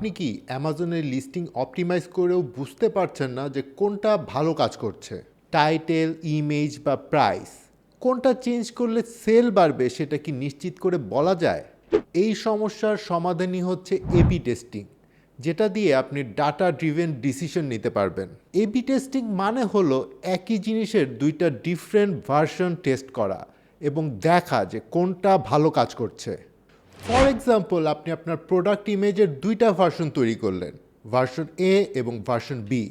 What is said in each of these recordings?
আপনি কি অ্যামাজনের লিস্টিং অপটিমাইজ করেও বুঝতে পারছেন না যে কোনটা ভালো কাজ করছে? টাইটেল, ইমেজ বা প্রাইস কোনটা চেঞ্জ করলে সেল বাড়বে সেটা কি নিশ্চিত করে বলা যায়? এই সমস্যার সমাধানই হচ্ছে এবি টেস্টিং, যেটা দিয়ে আপনি ডাটা ড্রিভেন ডিসিশন নিতে পারবেন। এবি টেস্টিং মানে হলো একই জিনিসের দুইটা ডিফারেন্ট ভার্সন টেস্ট করা এবং দেখা যে কোনটা ভালো কাজ করছে। ফর এক্সাম্পল, আপনি আপনার প্রোডাক্ট ইমেজের দুইটা ভার্সন তৈরি করলেন, ভার্সন এ এবং ভার্সন বি।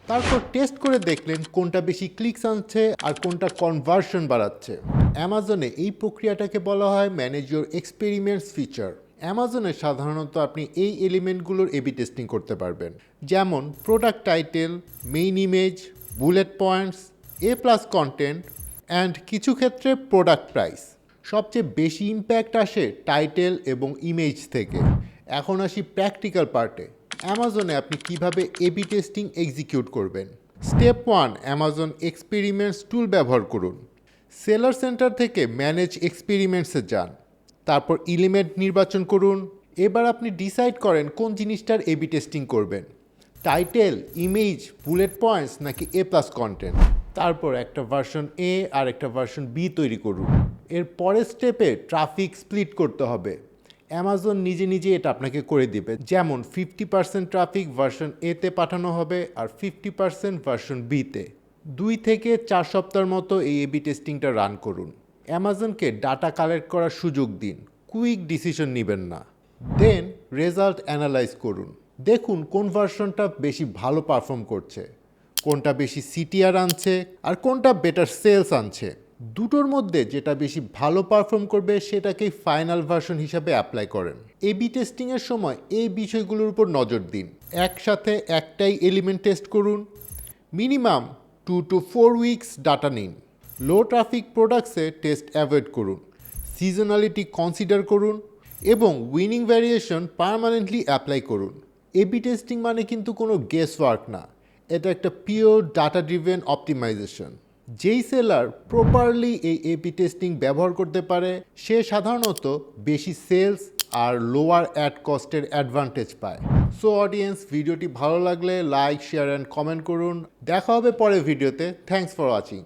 তারপর টেস্ট করে দেখলেন কোনটা বেশি ক্লিকস আনছে আর কোনটা কনভার্সন বাড়াচ্ছে। অ্যামাজনে এই প্রক্রিয়াটাকে বলা হয় ম্যানেজ ইওর এক্সপেরিমেন্টস ফিচার। অ্যামাজনে সাধারণত আপনি এই এলিমেন্টগুলোর এবি টেস্টিং করতে পারবেন, যেমন product title, main image, bullet points, A plus content and কিছু ক্ষেত্রে প্রোডাক্ট প্রাইস। সবচেয়ে বেশি ইম্প্যাক্ট আসে টাইটেল এবং ইমেজ থেকে। এখন আসি প্র্যাকটিক্যাল পার্টে। অ্যামাজনে আপনি কিভাবে এবি টেস্টিং এক্সিকিউট করবেন। স্টেপ 1, অ্যামাজন এক্সপেরিমেন্টস টুল ব্যবহার করুন। সেলার সেন্টার থেকে ম্যানেজ এক্সপেরিমেন্টসে যান, তারপর এলিমেন্ট নির্বাচন করুন। এবার আপনি ডিসাইড করেন কোন জিনিসটার এবি টেস্টিং করবেন, টাইটেল, ইমেজ, বুলেট পয়েন্টস নাকি এ প্লাস কন্টেন্ট। তারপর একটা ভার্সন এ আর একটা ভার্সন বি তৈরি করুন। এর পরের স্টেপে ট্রাফিক স্প্লিট করতে হবে। অ্যামাজন নিজে নিজে এটা আপনাকে করে দিবে, যেমন 50% ট্রাফিক ভার্সন এতে পাঠানো হবে আর 50% ভার্সন বিতে। 2 থেকে 4 সপ্তাহের মতো এই এবি টেস্টিংটা রান করুন। অ্যামাজনকে ডাটা কালেক্ট করার সুযোগ দিন, কুইক ডিসিশন নেবেন না। দেন রেজাল্ট অ্যানালাইজ করুন। দেখুন কোন ভার্সনটা বেশি ভালো পারফর্ম করছে, কোনটা বেশি সিটিআর আনছে আর কোনটা বেটার সেলস আনছে। দুটোর মধ্যে যেটা বেশি ভালো পারফর্ম করবে সেটাকেই ফাইনাল ভার্সন হিসাবে অ্যাপ্লাই করেন। এবি টেস্টিংয়ের সময় এই বিষয়গুলোর উপর নজর দিন। একসাথে একটাই এলিমেন্ট টেস্ট করুন। মিনিমাম 2 to 4 উইকস ডাটা নিন। লো ট্রাফিক প্রোডাক্টসে টেস্ট অ্যাভয়েড করুন। সিজনালিটি কনসিডার করুন এবং উইনিং ভ্যারিয়েশন পার্মানেন্টলি অ্যাপ্লাই করুন। এবি টেস্টিং মানে কিন্তু কোনো গেস ওয়ার্ক না, এটা একটা পিওর ডাটা ড্রিভেন অপটিমাইজেশন। যেই সেলার প্রপারলি এই এবি টেস্টিং ব্যবহার করতে পারে সে সাধারণত বেশি সেলস আর লোয়ার অ্যাড কস্টের অ্যাডভান্টেজ পায়। সো অডিয়েন্স, ভিডিওটি ভালো লাগলে লাইক, শেয়ার অ্যান্ড কমেন্ট করুন। দেখা হবে পরের ভিডিওতে। Thanks for watching.